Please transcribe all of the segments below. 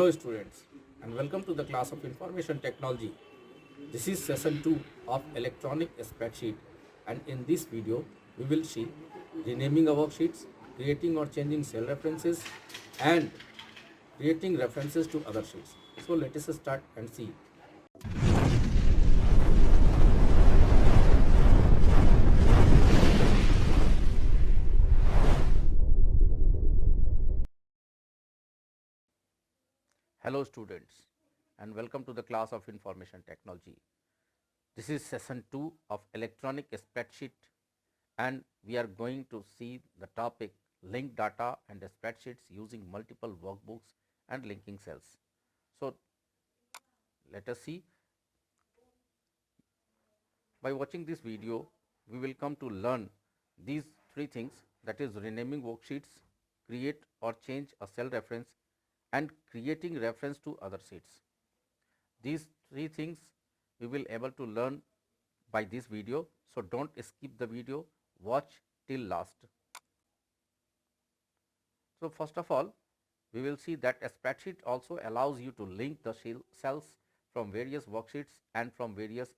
Hello students and welcome to the class of information technology. This is session 2 of electronic spreadsheet, and in this video we will see renaming a worksheets, creating or changing cell references, and creating references to other sheets. So let us start and see. Hello students and welcome to the class of information technology. This is session 2 of electronic spreadsheet, and we are going to see the topic link data and spreadsheets using multiple workbooks and linking cells. So let us see. By watching this video, we will come to learn these three things, that is renaming worksheets, create or change a cell reference, and creating reference to other sheets. These three things we will able to learn by this video, so don't skip the video, watch till last. So first of all, we will see that a spreadsheet also allows you to link the cells from various worksheets and from various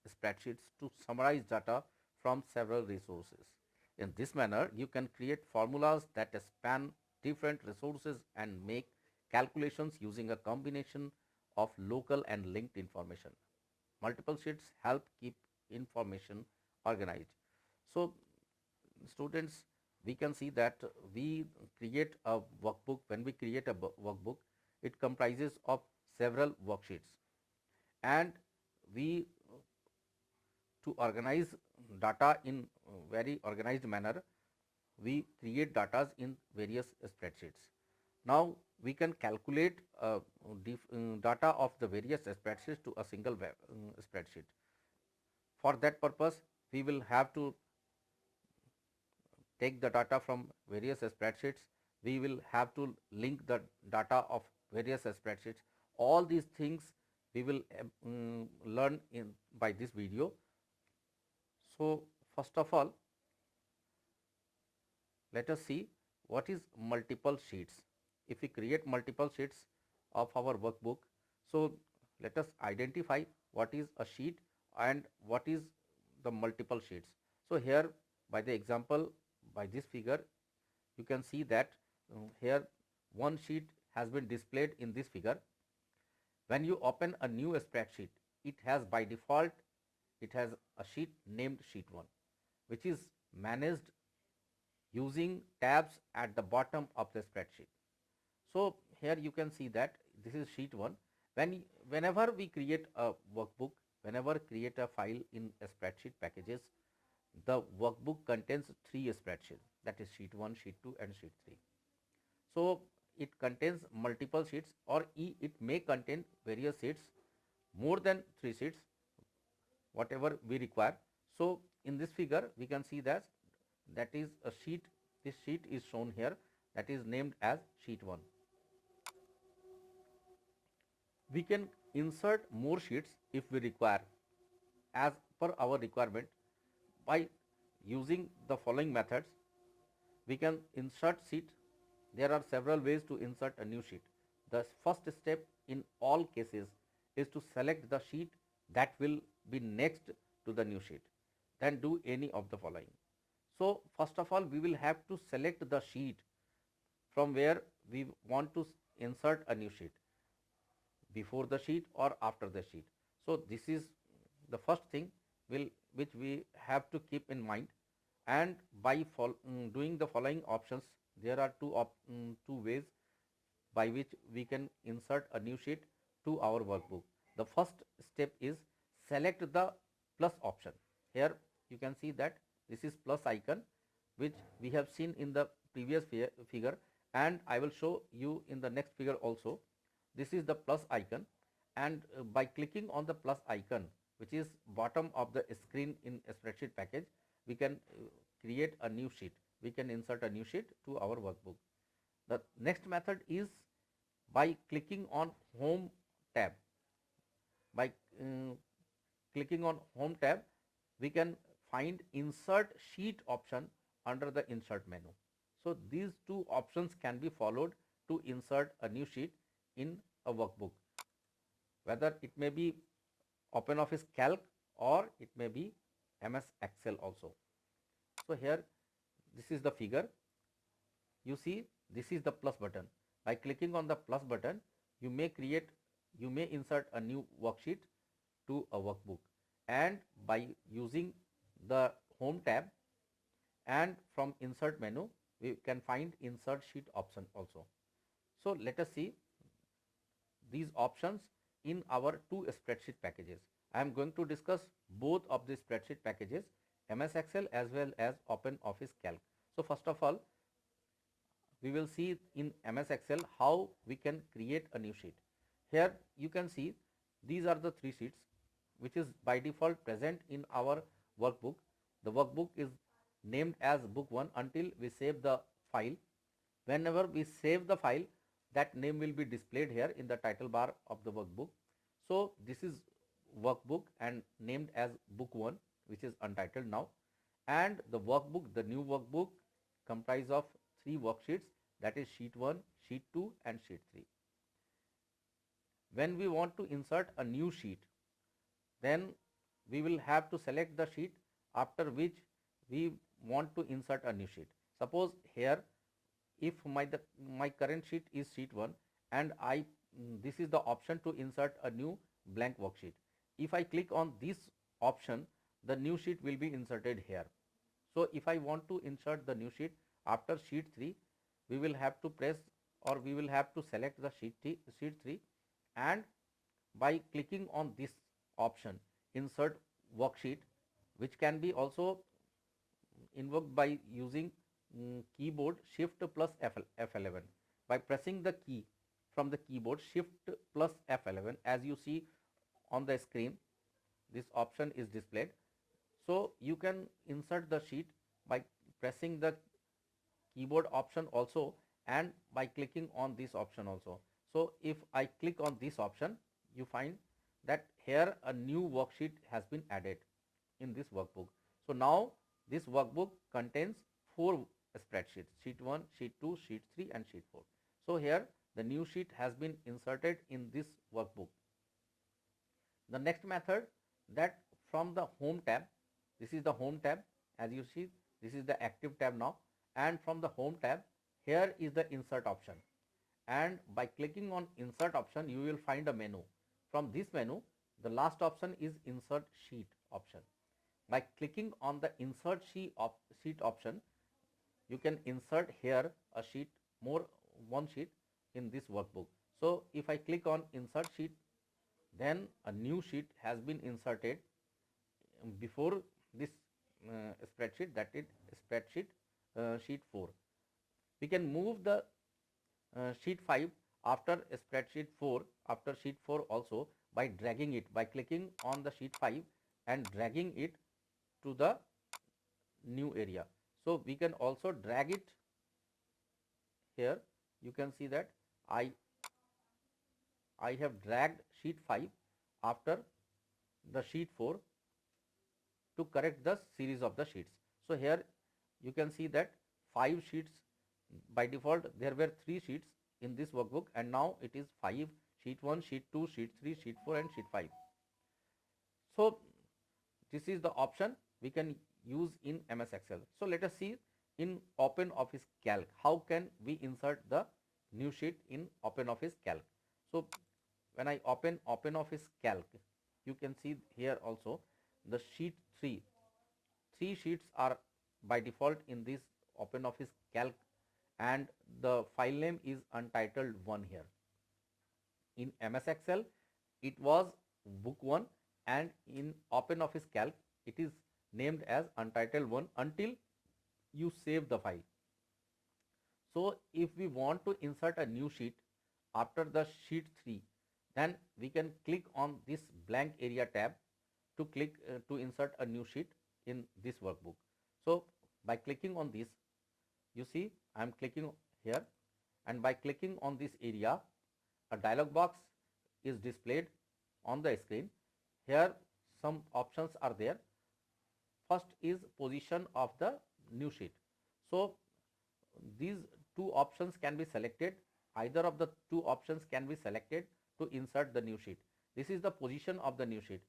spreadsheets to summarize data from several resources. In this manner, you can create formulas that span different resources and make calculations using a combination of local and linked information. Multiple sheets help keep information organized. So students, we can see that we create a workbook. When we create a workbook, it comprises of several worksheets, and we to organize data in very organized manner, we create data in various spreadsheets. Now we can calculate data of the various spreadsheets to a single spreadsheet. For that purpose, we will have to take the data from various spreadsheets. We will have to link the data of various spreadsheets. All these things we will learn in by this video. So first of all, let us see what is multiple sheets. If we create multiple sheets of our workbook, so let us identify what is a sheet and what is the multiple sheets. So here, by the example, by this figure, you can see that here one sheet has been displayed in this figure. When you open a new spreadsheet, it has by default, it has a sheet named sheet 1, which is managed using tabs at the bottom of the spreadsheet. So here you can see that this is sheet 1. Whenever we create a workbook, whenever create a file in a spreadsheet packages, the workbook contains 3 spreadsheets, that is sheet 1, sheet 2 and sheet 3. So it contains multiple sheets, or it may contain various sheets, more than 3 sheets, whatever we require. So in this figure we can see that is a sheet. This sheet is shown here, that is named as sheet 1. We can insert more sheets if we require, as per our requirement, by using the following methods. We can insert sheet. There are several ways to insert a new sheet. The first step in all cases is to select the sheet that will be next to the new sheet, then do any of the following. So first of all, we will have to select the sheet from where we want to insert a new sheet, before the sheet or after the sheet. So this is the first thing which we have to keep in mind. And by doing the following options, there are two ways by which we can insert a new sheet to our workbook. The first step is select the plus option. Here you can see that this is plus icon, which we have seen in the previous figure, and I will show you in the next figure also. This is the plus icon, and by clicking on the plus icon, which is bottom of the screen in a spreadsheet package, we can create a new sheet. We can insert a new sheet to our workbook. The next method is by clicking on home tab. By clicking on home tab, we can find insert sheet option under the insert menu. So these two options can be followed to insert a new sheet in a workbook, whether it may be OpenOffice Calc or it may be MS Excel also. So here this is the figure. You see, this is the plus button. By clicking on the plus button, you may insert a new worksheet to a workbook, and by using the home tab and from insert menu, we can find insert sheet option also. So let us see these options in our two spreadsheet packages. I am going to discuss both of the spreadsheet packages, MS Excel as well as OpenOffice Calc. So first of all, we will see in MS Excel how we can create a new sheet. Here you can see these are the three sheets which is by default present in our workbook. The workbook is named as book 1 until we save the file. Whenever we save the file, that name will be displayed here in the title bar of the workbook. So this is workbook and named as book 1, which is untitled now, and the workbook, the new workbook, comprise of 3 worksheets, that is sheet 1, sheet 2 and sheet 3. When we want to insert a new sheet, then we will have to select the sheet after which we want to insert a new sheet. Suppose here, if my current sheet is sheet 1 and this is the option to insert a new blank worksheet. If I click on this option, the new sheet will be inserted here. So if I want to insert the new sheet after sheet 3, we will have to press or we will have to select the sheet 3, and by clicking on this option, insert worksheet, which can be also invoked by using keyboard shift plus F11. By pressing the key from the keyboard shift plus F11, as you see on the screen, this option is displayed. So you can insert the sheet by pressing the keyboard option also and by clicking on this option also. So if I click on this option, you find that here a new worksheet has been added in this workbook. So now this workbook contains 4 spreadsheets, sheet 1, sheet 2, sheet 3 and sheet 4. So here the new sheet has been inserted in this workbook. The next method, that from the home tab, this is the home tab, as you see this is the active tab now, and from the home tab here is the insert option, and by clicking on insert option you will find a menu. From this menu, the last option is insert sheet option. By clicking on the insert sheet option, you can insert here a sheet, one sheet in this workbook. So if I click on insert sheet, then a new sheet has been inserted before this spreadsheet, that is spreadsheet sheet 4. We can move the sheet 5 after spreadsheet 4, after sheet 4 also, by dragging it, by clicking on the sheet 5 and dragging it to the new area. So we can also drag it here. You can see that I have dragged sheet 5 after the sheet 4 to correct the series of the sheets. So here you can see that 5 sheets, by default there were 3 sheets in this workbook, and now it is 5, sheet 1, sheet 2, sheet 3, sheet 4 and sheet 5. So this is the option we can use in MS Excel. So let us see in OpenOffice Calc how can we insert the new sheet in OpenOffice Calc. So when I open OpenOffice Calc, you can see here also the sheet 3 sheets are by default in this OpenOffice Calc, and the file name is untitled 1 here. In MS Excel it was book 1, and in OpenOffice Calc it is named as untitled 1 until you save the file. So if we want to insert a new sheet after the sheet 3, then we can click on this blank area tab to click to insert a new sheet in this workbook. So by clicking on this, you see I am clicking here, and by clicking on this area, a dialog box is displayed on the screen. Here some options are there. First is position of the new sheet. So these two options can be selected either of the two options can be selected to insert the new sheet. This is the position of the new sheet.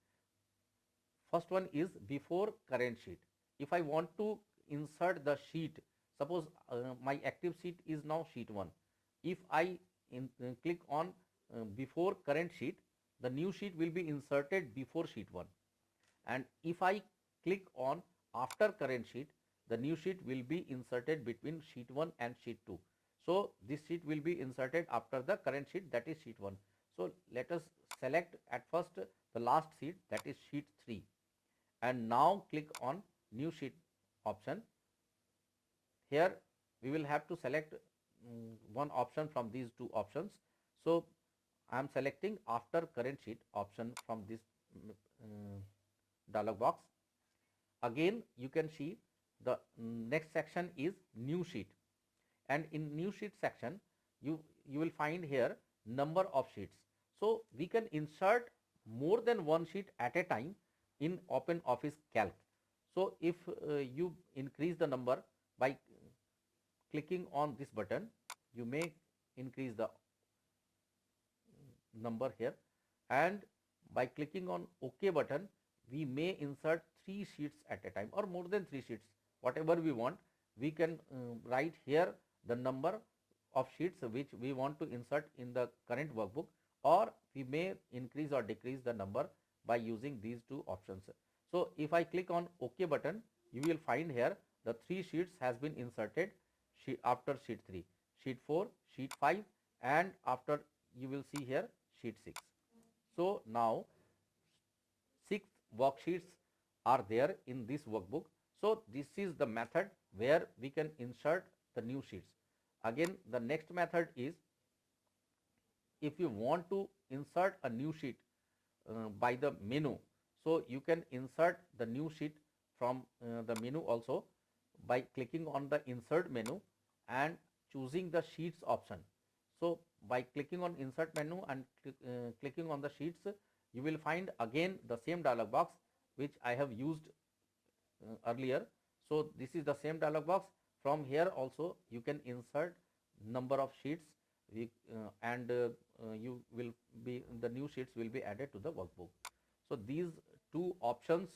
First one is before current sheet. If I want to insert the sheet, suppose my active sheet is now sheet 1. If I click on before current sheet, the new sheet will be inserted before sheet 1. And if I click on after current sheet, the new sheet will be inserted between sheet 1 and sheet 2. So this sheet will be inserted after the current sheet, that is sheet 1. So let us select at first the last sheet, that is sheet 3, and now click on new sheet option. Here we will have to select one option from these two options. So I am selecting after current sheet option from this dialog box. Again you can see the next section is new sheet, and in new sheet section you will find here number of sheets. So we can insert more than one sheet at a time in Open Office Calc. So if you increase the number by clicking on this button, you may increase the number here, and by clicking on OK button, we may insert 3 sheets at a time or more than 3 sheets, whatever we want. We can write here the number of sheets which we want to insert in the current workbook, or we may increase or decrease the number by using these two options. So if I click on OK button, you will find here the 3 sheets has been inserted after sheet 3, sheet 4, sheet 5, and after you will see here sheet 6. So now 6 worksheets are there in this workbook. So this is the method where we can insert the new sheets. Again, the next method is, if you want to insert a new sheet by the menu, so you can insert the new sheet from the menu also by clicking on the insert menu and choosing the sheets option. So by clicking on insert menu and clicking on the sheets, you will find again the same dialog box which I have used earlier. So this is the same dialog box. From here also you can insert number of sheets, and you will be the new sheets will be added to the workbook. So these two options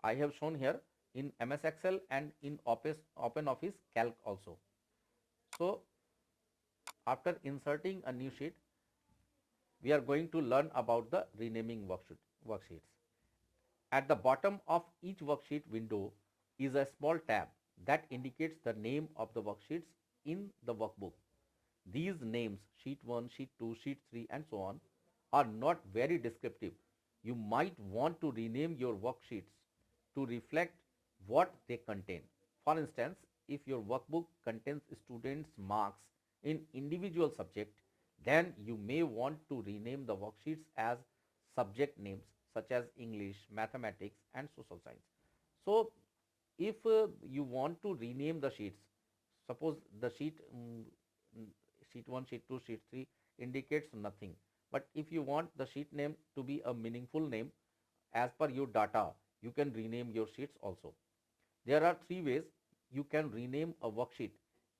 I have shown here in MS Excel and in Open Office Calc also. So after inserting a new sheet, we are going to learn about the renaming worksheets. At the bottom of each worksheet window is a small tab that indicates the name of the worksheets in the workbook. These names, sheet 1, sheet 2, sheet 3 and so on, are not very descriptive. You might want to rename your worksheets to reflect what they contain. For instance, if your workbook contains students' marks in individual subject, then you may want to rename the worksheets as subject names such as English, mathematics and social science. So if you want to rename the sheets, suppose the sheet 1, sheet 2, sheet 3 indicates nothing, but if you want the sheet name to be a meaningful name as per your data, you can rename your sheets also. There are 3 ways you can rename a worksheet,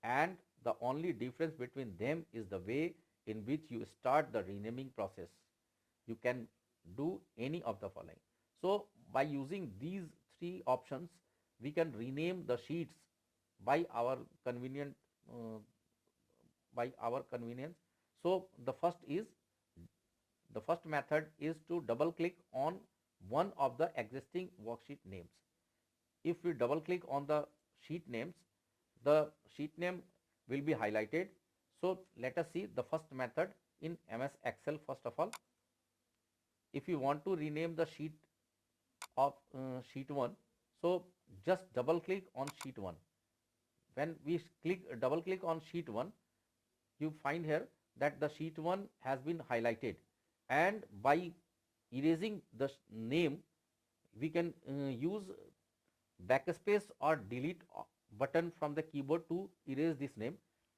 and the only difference between them is the way in which you start the renaming process. You can do any of the following. So by using these 3 options, we can rename the sheets by our convenience. So the first method is to double click on one of the existing worksheet names. If we double click on the sheet names, the sheet name will be highlighted. So let us see the first method in MS Excel. First of all, if you want to rename the sheet of sheet 1, so just double click on sheet 1. When we double click on sheet 1, you find here that the sheet 1 has been highlighted, and by erasing the name, we can use backspace or delete button from the keyboard to erase this name,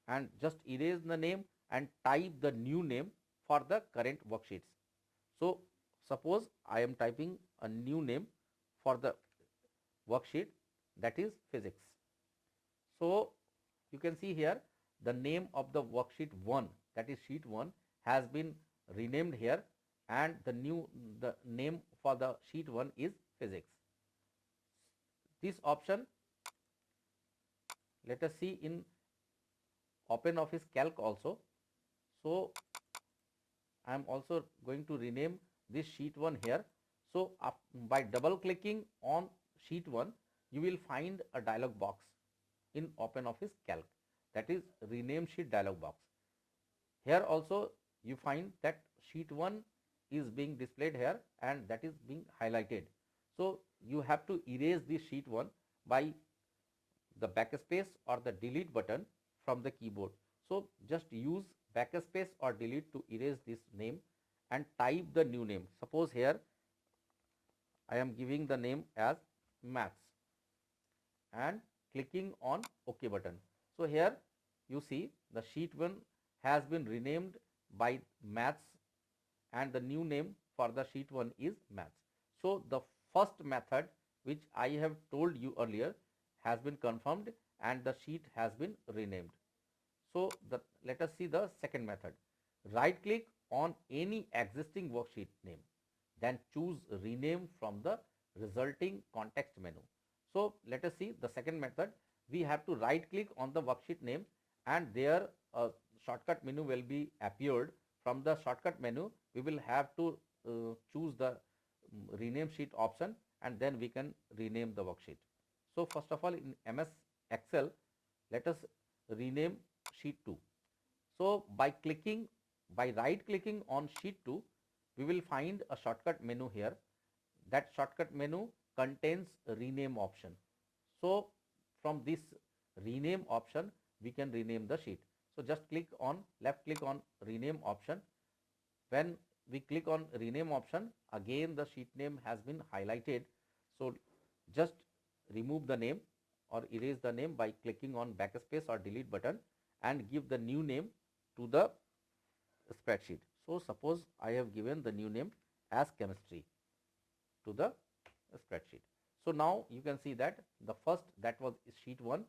and just erase the name and type the new name for the current worksheets. So suppose I am typing a new name for the worksheet, that is physics. So you can see here the name of the worksheet 1 that is sheet 1 has been renamed here, and the name for the sheet 1 is physics. This option, let us see in OpenOffice Calc also. So I am also going to rename this sheet 1 here. So by double clicking on sheet 1, you will find a dialog box in OpenOffice Calc, that is rename sheet dialog box. Here also you find that sheet 1 is being displayed here and that is being highlighted. So you have to erase this sheet 1 by the backspace or the delete button from the keyboard. So just use backspace or delete to erase this name and type the new name. Suppose here I am giving the name as maths and clicking on OK button. So here you see the sheet 1 has been renamed by maths and the new name for the sheet 1 is maths. So the first method which I have told you earlier has been confirmed and the sheet has been renamed. So let us see the second method. Right click on any existing worksheet name, then choose rename from the resulting context menu. So let us see the second method. We have to right click on the worksheet name and there a shortcut menu will be appeared. From the shortcut menu we will have to choose the rename sheet option and then we can rename the worksheet. So first of all, in MS Excel, let us rename sheet 2. So by right clicking on sheet 2, we will find a shortcut menu here. That shortcut menu contains a rename option. So from this rename option, we can rename the sheet. So just left click on rename option. When we click on rename option, again the sheet name has been highlighted. So just remove the name or erase the name by clicking on backspace or delete button and give the new name to the spreadsheet. So suppose I have given the new name as chemistry to the spreadsheet. So now you can see that the first, that was sheet 1,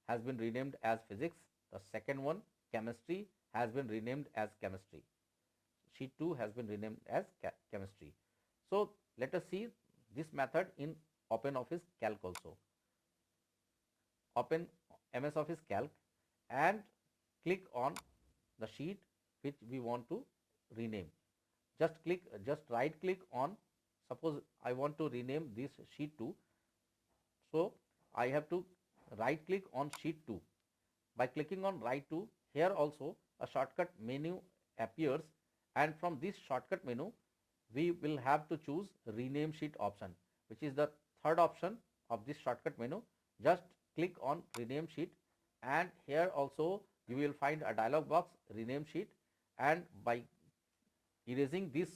has been renamed as physics. The second one, chemistry, has been renamed as chemistry. Sheet 2 has been renamed as chemistry. So let us see this method in OpenOffice Calc also. Open MS Office Calc and click on the sheet which we want to rename. Just right click on, suppose I want to rename this sheet 2. So I have to right click on sheet 2. By clicking on right to, here also a shortcut menu appears and from this shortcut menu we will have to choose rename sheet option, which is the third option of this shortcut menu. Just click on rename sheet and here also you will find a dialog box rename sheet, and by erasing this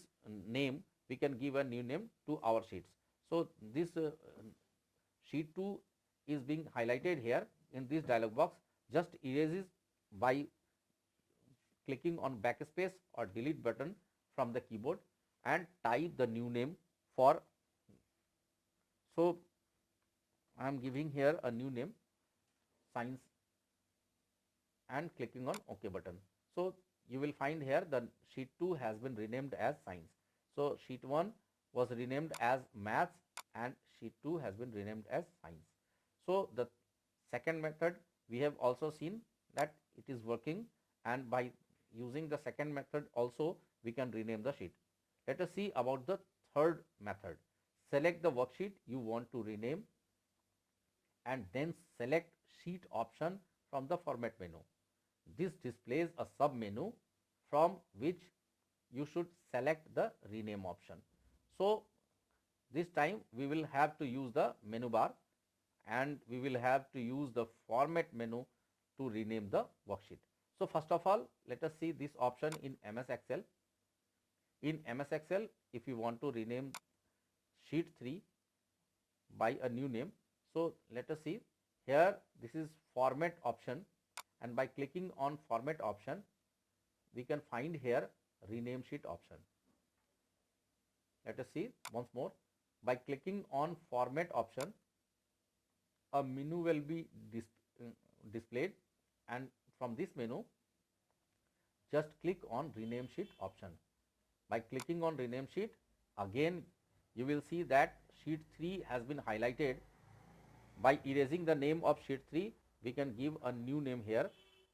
name we can give a new name to our sheets. So this sheet 2 is being highlighted here in this dialog box. Just erases by clicking on backspace or delete button from the keyboard and type the new name for. So I am giving here a new name, science, and clicking on OK button. So you will find here the sheet 2 has been renamed as science. So sheet 1 was renamed as maths and sheet 2 has been renamed as science. So the second method we have also seen that it is working, and by using the second method also we can rename the sheet. Let us see about the third method. Select the worksheet you want to rename and then select sheet option from the format menu. This displays a sub menu from which you should select the rename option. So this time we will have to use the menu bar and we will have to use the format menu to rename the worksheet. So first of all, let us see this option in MS Excel. In MS Excel, if you want to rename sheet 3 by a new name, so let us see here, this is format option, and by clicking on format option we can find here rename sheet option. Let us see once more. By clicking on format option, a menu will be displayed, and from this menu just click on rename sheet option. By clicking on rename sheet, again you will see that sheet 3 has been highlighted. By erasing the name of sheet 3, we can give a new name here,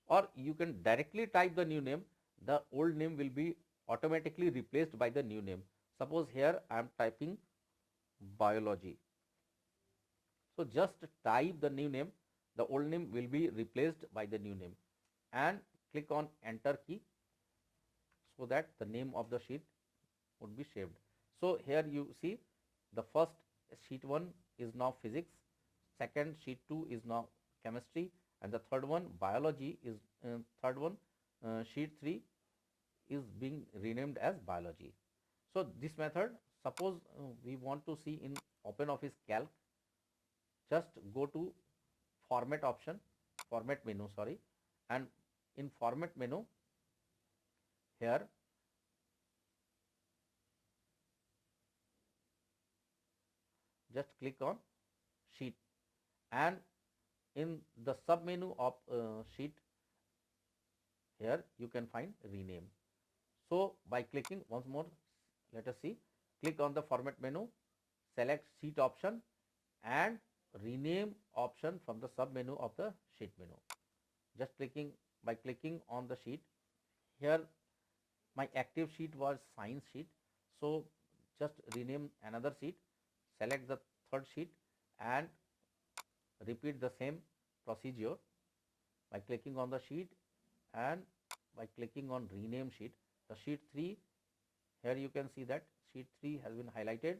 or you can directly type the new name. The old name will be automatically replaced by the new name. Suppose here I am typing biology. So just type the new name, the old name will be replaced by the new name, and click on enter key so that the name of the sheet would be saved. So here you see the first sheet 1 is now physics, second sheet 2 is now chemistry, and the third one biology is sheet 3 is being renamed as biology. So this method, suppose we want to see in OpenOffice Calc, just go to format option, format menu, sorry, and in format menu here just click on sheet, and in the sub menu of sheet here you can find rename. So by clicking once more, let us see, click on the format menu, select sheet option and rename option from the sub menu of the sheet menu. Just by clicking on the sheet, here my active sheet was science sheet, so just rename another sheet, select the third sheet and repeat the same procedure by clicking on the sheet and by clicking on rename sheet. The sheet 3, here you can see that sheet 3 has been highlighted.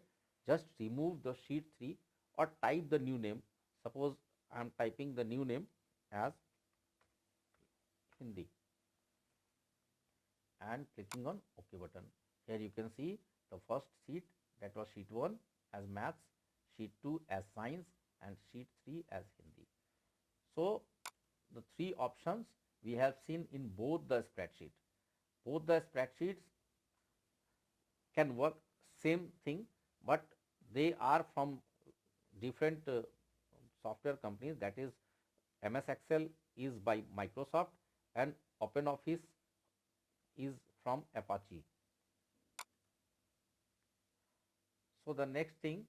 Just remove the sheet 3 or type the new name. Suppose I am typing the new name as Hindi and clicking on OK button. Here you can see the first sheet, that was sheet 1 as maths, sheet 2 as science and sheet 3 as Hindi. So the three options we have seen in both the spreadsheet. Both the spreadsheets can work same thing, but they are from different software companies. That is, MS Excel is by Microsoft and OpenOffice is from Apache. So the next thing,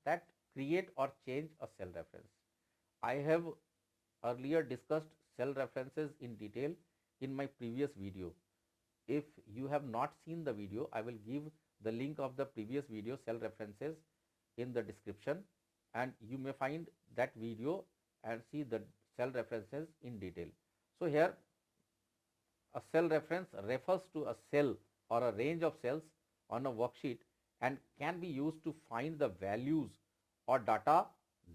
that create or change a cell reference. I have earlier discussed cell references in detail in my previous video. If you have not seen the video, I will give the link of the previous video, cell references, in the description, and you may find that video and see the cell references in detail. So here a cell reference refers to a cell or a range of cells on a worksheet and can be used to find the values or data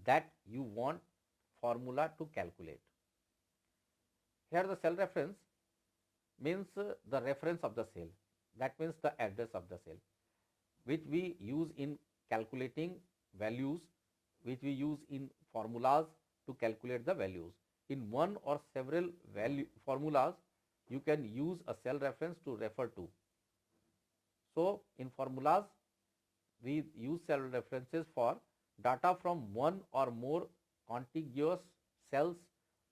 that you want formula to calculate. Here the cell reference means the reference of the cell, that means the address of the cell, which we use in calculating values, which we use in formulas to calculate the values. In one or several formulas, you can use a cell reference to refer to. So in formulas, we use cell references for data from one or more contiguous cells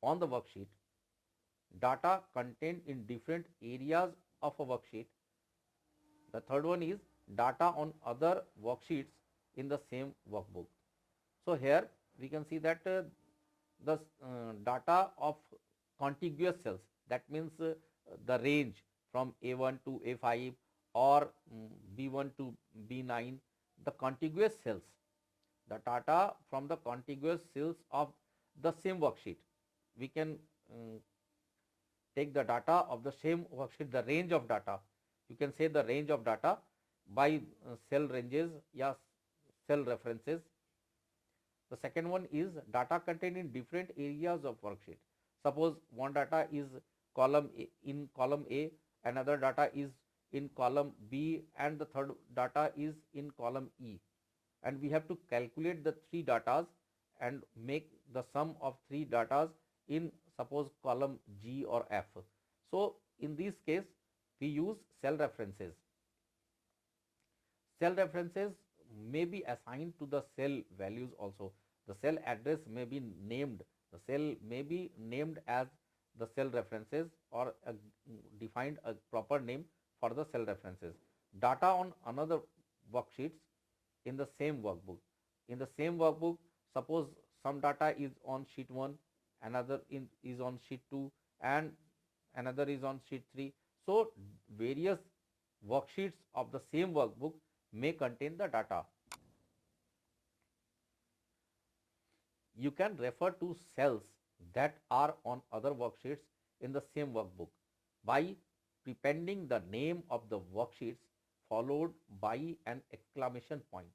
on the worksheet, data contained in different areas of a worksheet. The third one is data on other worksheets in the same workbook. So here we can see that the data of contiguous cells, that means the range from A1 to A5 or B1 to B9, the contiguous cells, the data from the contiguous cells of the same worksheet. We can take the data of the same worksheet, the range of data. You can say the range of data by cell ranges, yes, cell references. The second one is data contained in different areas of worksheet. Suppose one data is in column A, another data is in column B, and the third data is in column E. And we have to calculate the three datas and make the sum of three datas in suppose column G or F. So in this case, we use cell references. Cell references may be assigned to the cell values also. The cell address may be named. The cell may be named as the cell references or defined a proper name for the cell references. Data on another worksheets in the same workbook. In the same workbook, suppose some data is on sheet 1, another is on sheet 2, and another is on sheet 3. So various worksheets of the same workbook may contain the data. You can refer to cells that are on other worksheets in the same workbook by prepending the name of the worksheets followed by an exclamation point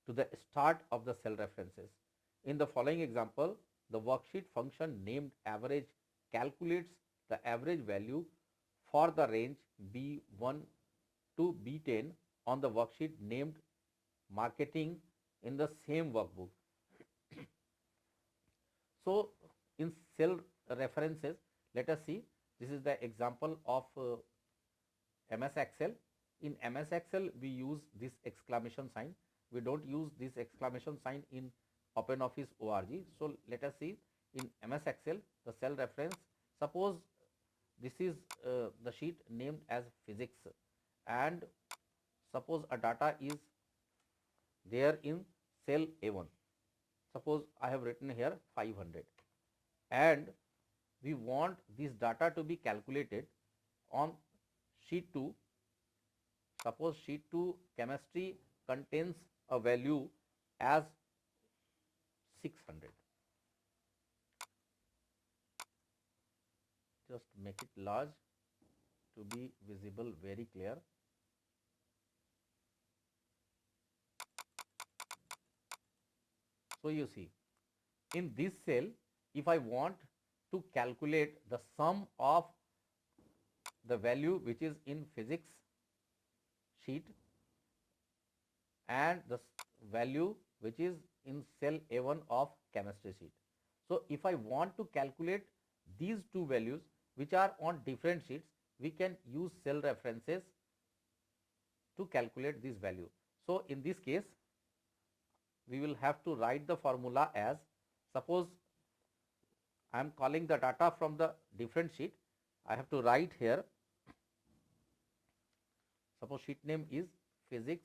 to the start of the cell references. In the following example, the worksheet function named average calculates the average value for the range B1 to B10 on the worksheet named marketing in the same workbook. So, in cell references, let us see, this is the example of MS Excel. In MS Excel, we use this exclamation sign. We don't use this exclamation sign in OpenOffice org. So, let us see, in MS Excel, the cell reference, suppose this is the sheet named as physics, and suppose a data is there in cell A1. Suppose I have written here 500, and we want this data to be calculated on sheet 2. Suppose sheet 2 chemistry contains a value as 600. Just make it large to be visible very clear. So you see, in this cell, if I want to calculate the sum of the value which is in physics sheet and the value which is in cell A1 of chemistry sheet. So if I want to calculate these two values which are on different sheets, we can use cell references to calculate this value. So in this case, we will have to write the formula as, suppose I am calling the data from the different sheet. I have to write here, suppose sheet name is physics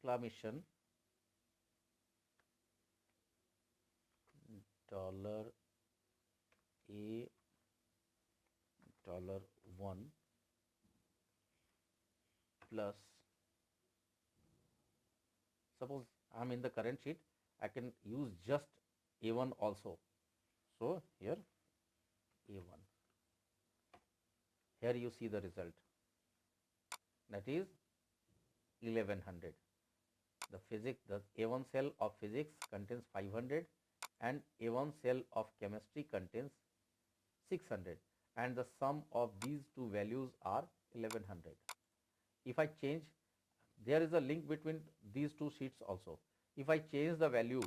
exclamation $A$1 plus, suppose I am in the current sheet, I can use just A1 also. So here A1. Here you see the result, that is 1100. The A1 cell of physics contains 500 and A1 cell of chemistry contains 600, and the sum of these two values are 1100. If I change, there is a link between these two sheets also. If I change the value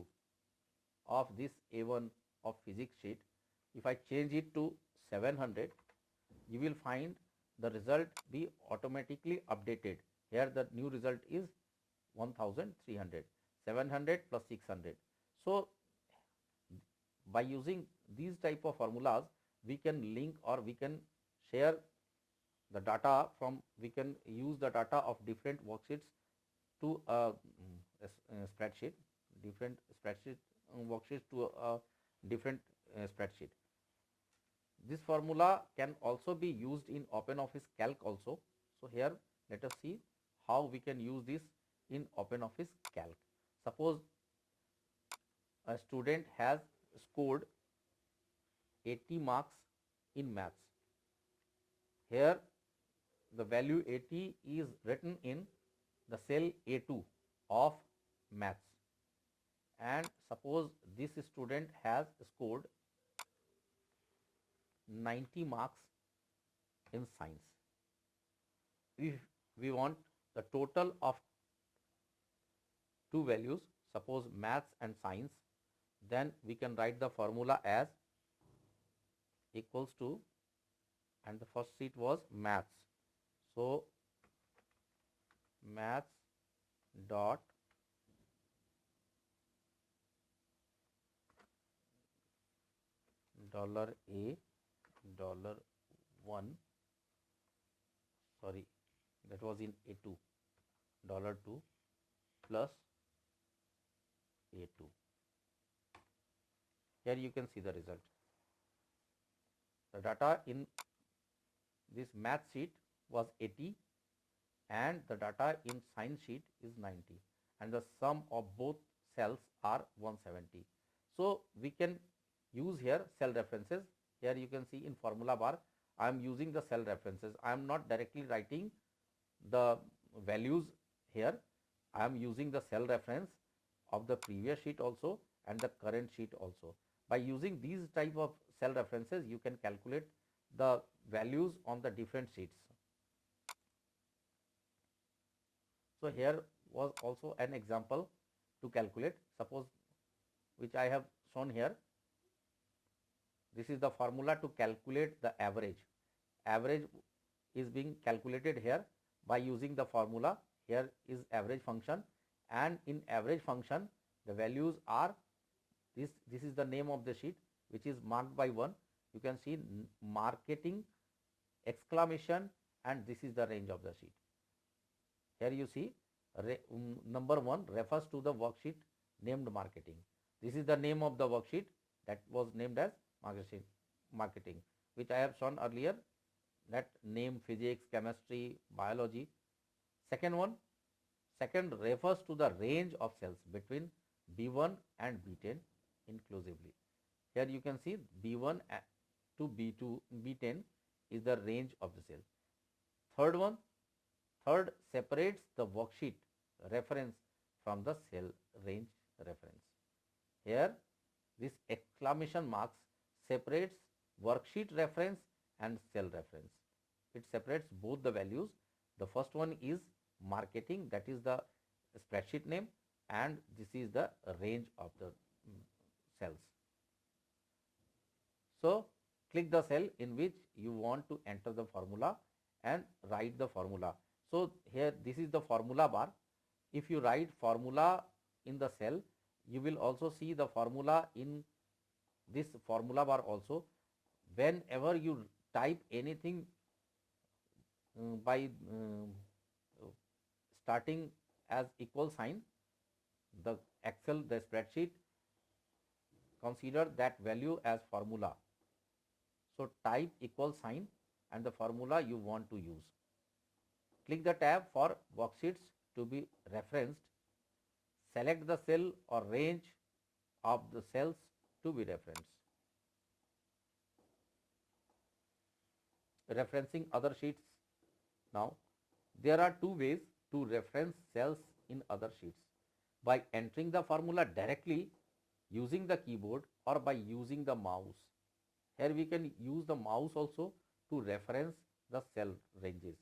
of this A1 of physics sheet, if I change it to 700, you will find the result be automatically updated. Here the new result is 1300, 700 plus 600. So by using these type of formulas, we can link or we can share the data from, we can use the data of different worksheets to a spreadsheet, different spreadsheet worksheets to a different spreadsheet. This formula can also be used in OpenOffice Calc also. So here let us see how we can use this in OpenOffice Calc. Suppose a student has scored 80 marks in maths. Here the value 80 is written in the cell A2 of maths, and suppose this student has scored 90 marks in science. If we want the total of two values, suppose maths and science, then we can write the formula as equals to, and the first sheet was maths. So maths dot dollar A, dollar 1, sorry, that was in A2, dollar 2 plus A2. Here you can see the result. The data in this math sheet was 80 and the data in science sheet is 90, and the sum of both cells are 170. So we can use here cell references. Here you can see in formula bar I am using the cell references. I am not directly writing the values here. I am using the cell reference of the previous sheet also and the current sheet also. By using these type of cell references, you can calculate the values on the different sheets. So here was also an example to calculate. Suppose, which I have shown here. This is the formula to calculate the average. Average is being calculated here by using the formula. Here is average function, and in average function the values are this. This is the name of the sheet, which is marked by 1. You can see marketing exclamation, and this is the range of the sheet. Here you see number 1 refers to the worksheet named marketing. This is the name of the worksheet that was named as marketing, which I have shown earlier, that name physics, chemistry, biology. Second refers to the range of cells between B1 and B10 inclusively. Here you can see B1 to B2, B10 is the range of the cell. Third separates the worksheet reference from the cell range reference. Here this exclamation marks separates worksheet reference and cell reference. It separates both the values. The first one is marketing, that is the spreadsheet name, and this is the range of the cells. So click the cell in which you want to enter the formula and write the formula. So here this is the formula bar. If you write formula in the cell, you will also see the formula in this formula bar also. Whenever you type anything by starting as equal sign, the Excel, the spreadsheet consider that value as formula. So type equal sign and the formula you want to use. Click the tab for worksheets to be referenced. Select the cell or range of the cells to be referenced. Referencing other sheets. Now, there are two ways to reference cells in other sheets: by entering the formula directly using the keyboard or by using the mouse. Here we can use the mouse also to reference the cell ranges.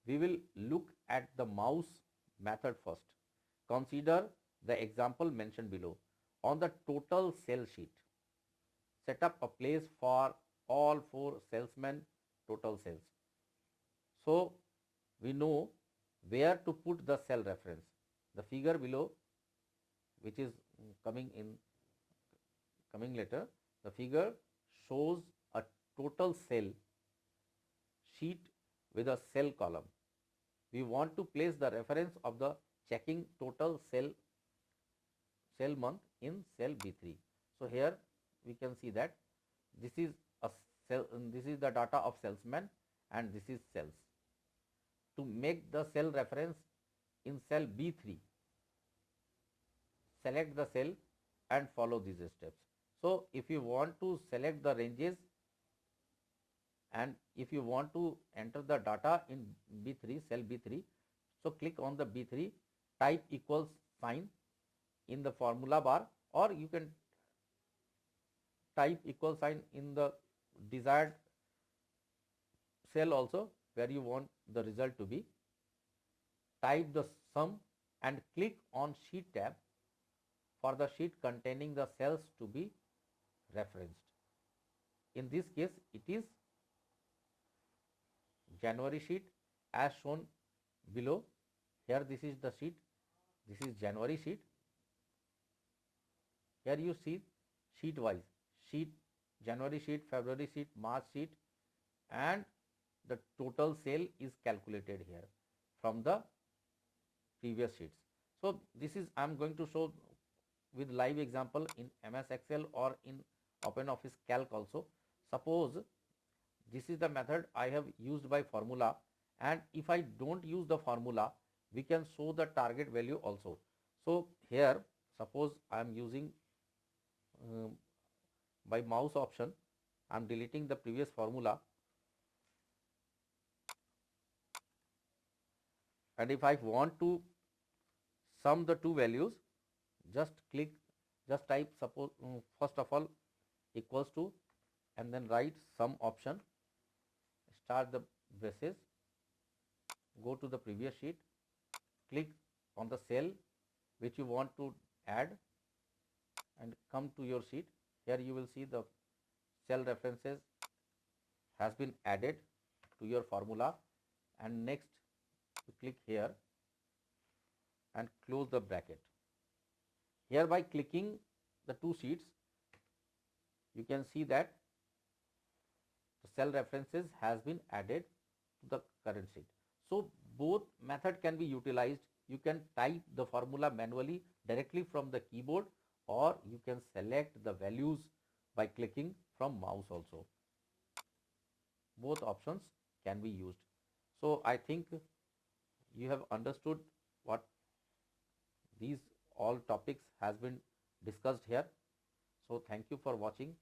We will look at the mouse method first. Consider the example mentioned below. On the total cell sheet, set up a place for all 4 salesmen total sales. So we know where to put the cell reference. The figure below, which is coming later, the figure shows a total cell sheet with a cell column. We want to place the reference of the checking total cell month in cell B3. So here we can see that this is a cell, this is the data of salesman and this is cells. To make the cell reference in cell B3, select the cell and follow these steps. So if you want to select the ranges and if you want to enter the data in B3, cell B3, so click on the B3, type equals sign in the formula bar, or you can type equal sign in the desired cell also where you want the result to be. Type the sum and click on sheet tab for the sheet containing the cells to be referenced. In this case, it is January sheet as shown below. Here this is the sheet, this is January sheet. Here you see sheet wise, sheet January sheet, February sheet, March sheet, and the total sale is calculated here from the previous sheets. So this is I am going to show with live example in MS Excel or in OpenOffice Calc also. Suppose this is the method I have used by formula, and if I don't use the formula, we can show the target value also. So here suppose I am using by mouse option, I am deleting the previous formula, and if I want to sum the two values, just click, just type suppose first of all equals to, and then write sum option, start the braces, go to the previous sheet, click on the cell which you want to add, and come to your sheet. Here you will see the cell references has been added to your formula, and next you click here and close the bracket. Here by clicking the two sheets, you can see that the cell references has been added to the current sheet. So both method can be utilized. You can type the formula manually directly from the keyboard, or you can select the values by clicking from mouse also. Both options can be used. So I think you have understood what these all topics has been discussed here. So thank you for watching.